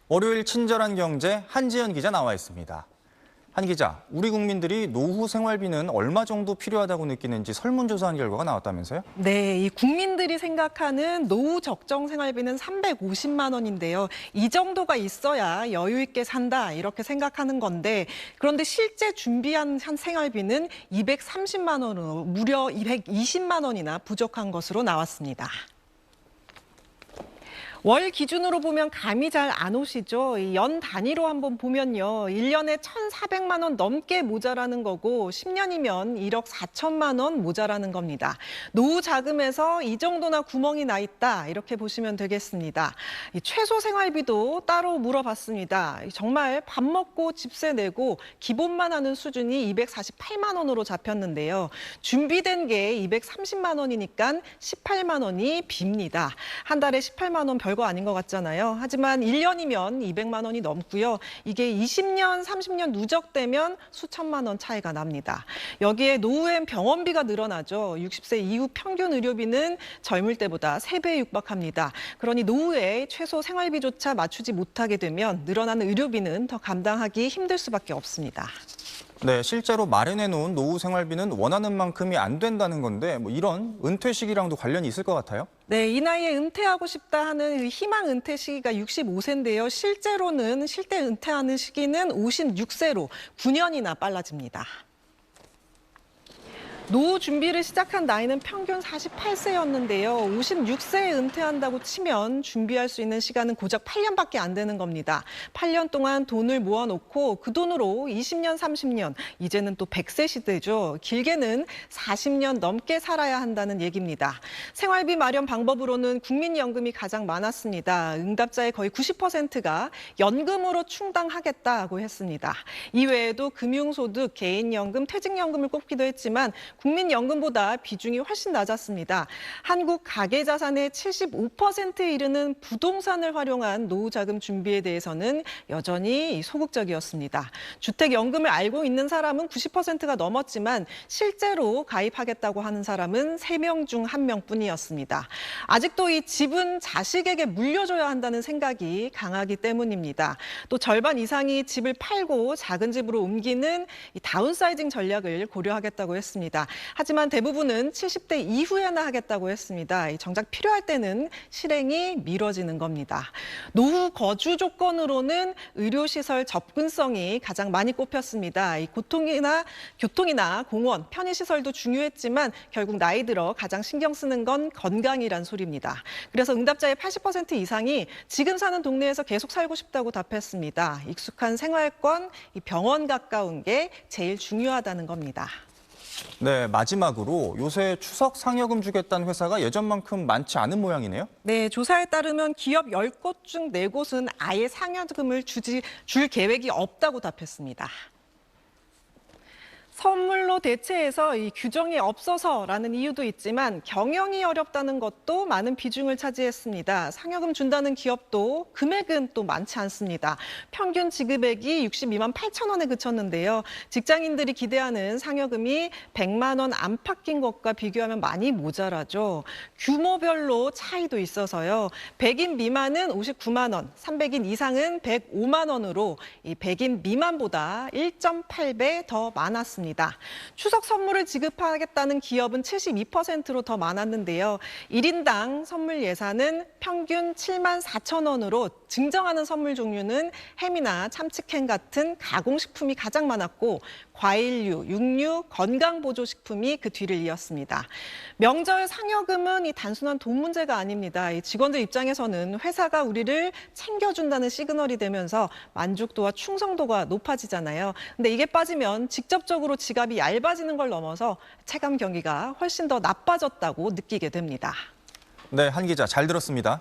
월요일 친절한 경제 한지연 기자 나와 있습니다. 한 기자, 우리 국민들이 노후 생활비는 얼마 정도 필요하다고 느끼는지 설문조사한 결과가 나왔다면서요? 네, 이 국민들이 생각하는 노후 적정 생활비는 350만 원인데요. 이 정도가 있어야 여유 있게 산다 이렇게 생각하는 건데 그런데 실제 준비한 한 생활비는 230만 원으로 무려 220만 원이나 부족한 것으로 나왔습니다. 월 기준으로 보면 감이 잘 안 오시죠? 이 연 단위로 한번 보면요. 1년에 1,400만 원 넘게 모자라는 거고 10년이면 1억 4천만 원 모자라는 겁니다. 노후 자금에서 이 정도나 구멍이 나 있다 이렇게 보시면 되겠습니다. 이 최소 생활비도 따로 물어봤습니다. 정말 밥 먹고 집세 내고 기본만 하는 수준이 248만 원으로 잡혔는데요. 준비된 게 230만 원이니까 18만 원이 빕니다. 한 달에 18만 원 별거 아닌 것 같잖아요. 하지만 1년이면 200만 원이 넘고요. 이게 20년, 30년 누적되면 수천만 원 차이가 납니다. 여기에 노후엔 병원비가 늘어나죠. 60세 이후 평균 의료비는 젊을 때보다 3배에 육박합니다. 그러니 노후에 최소 생활비조차 맞추지 못하게 되면 늘어나는 의료비는 더 감당하기 힘들 수밖에 없습니다. 네, 실제로 마련해 놓은 노후 생활비는 원하는 만큼이 안 된다는 건데 이런 은퇴 시기랑도 관련이 있을 것 같아요? 네, 이 나이에 은퇴하고 싶다 하는 희망 은퇴 시기가 65세인데요. 실제로는 실제 은퇴하는 시기는 56세로 9년이나 빨라집니다. 노후 준비를 시작한 나이는 평균 48세였는데요. 56세에 은퇴한다고 치면 준비할 수 있는 시간은 고작 8년밖에 안 되는 겁니다. 8년 동안 돈을 모아놓고 그 돈으로 20년, 30년, 이제는 또 100세 시대죠. 길게는 40년 넘게 살아야 한다는 얘기입니다. 생활비 마련 방법으로는 국민연금이 가장 많았습니다. 응답자의 거의 90%가 연금으로 충당하겠다고 했습니다. 이외에도 금융소득, 개인연금, 퇴직연금을 꼽기도 했지만 국민연금보다 비중이 훨씬 낮았습니다. 한국 가계자산의 75%에 이르는 부동산을 활용한 노후자금 준비에 대해서는 여전히 소극적이었습니다. 주택연금을 알고 있는 사람은 90%가 넘었지만 실제로 가입하겠다고 하는 사람은 3명 중 1명뿐이었습니다. 아직도 이 집은 자식에게 물려줘야 한다는 생각이 강하기 때문입니다. 또 절반 이상이 집을 팔고 작은 집으로 옮기는 이 다운사이징 전략을 고려하겠다고 했습니다. 하지만 대부분은 70대 이후에나 하겠다고 했습니다. 정작 필요할 때는 실행이 미뤄지는 겁니다. 노후 거주 조건으로는 의료시설 접근성이 가장 많이 꼽혔습니다. 이 교통이나 공원, 편의시설도 중요했지만 결국 나이 들어 가장 신경 쓰는 건 건강이란 소리입니다. 그래서 응답자의 80% 이상이 지금 사는 동네에서 계속 살고 싶다고 답했습니다. 익숙한 생활권, 병원 가까운 게 제일 중요하다는 겁니다. 네, 마지막으로 요새 추석 상여금 주겠다는 회사가 예전만큼 많지 않은 모양이네요? 네, 조사에 따르면 기업 10곳 중 4곳은 아예 상여금을 줄 계획이 없다고 답했습니다. 선물로 대체해서 이 규정이 없어서라는 이유도 있지만 경영이 어렵다는 것도 많은 비중을 차지했습니다. 상여금 준다는 기업도 금액은 또 많지 않습니다. 평균 지급액이 62만 8천 원에 그쳤는데요. 직장인들이 기대하는 상여금이 100만 원 안팎인 것과 비교하면 많이 모자라죠. 규모별로 차이도 있어서요. 100인 미만은 59만 원, 300인 이상은 105만 원으로 이 100인 미만보다 1.8배 더 많았습니다. 추석 선물을 지급하겠다는 기업은 72%로 더 많았는데요. 1인당 선물 예산은 평균 7만 4천 원으로 증정하는 선물 종류는 햄이나 참치캔 같은 가공식품이 가장 많았고 과일류, 육류, 건강보조식품이 그 뒤를 이었습니다. 명절 상여금은 이 단순한 돈 문제가 아닙니다. 이 직원들 입장에서는 회사가 우리를 챙겨준다는 시그널이 되면서 만족도와 충성도가 높아지잖아요. 근데 이게 빠지면 직접적으로 지갑이 얇아지는 걸 넘어서 체감 경기가 훨씬 더 나빠졌다고 느끼게 됩니다. 네, 한 기자 잘 들었습니다.